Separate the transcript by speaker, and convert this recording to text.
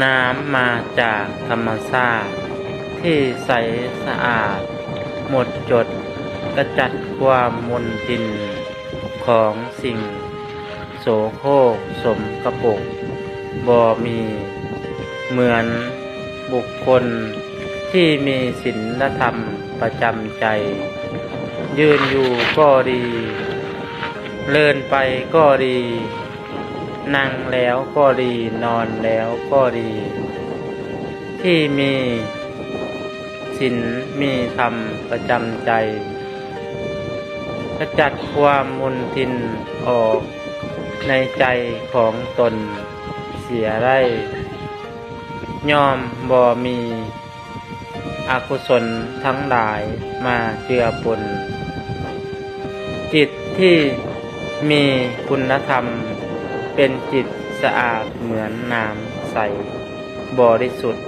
Speaker 1: น้ำมาจากธรรมชาติที่ใสสะอาดหมดจดกระจัดความมลทินของสิ่งโสโครกสมกปรกบ่มีเหมือนบุคคลที่มีศีลธรรมประจำใจยืนอยู่ก็ดีเดินไปก็ดีนั่งแล้วก็ดีนอนแล้วก็ดีที่มีศีลมีธรรมประจำใจขจัดความมลทินออกในใจของตนเสียได้ย่อมบ่มีอกุศลทั้งหลายมาเจือปนจิตที่มีคุณธรรมเป็นจิตสะอาดเหมือนน้ำใสบริสุทธิ์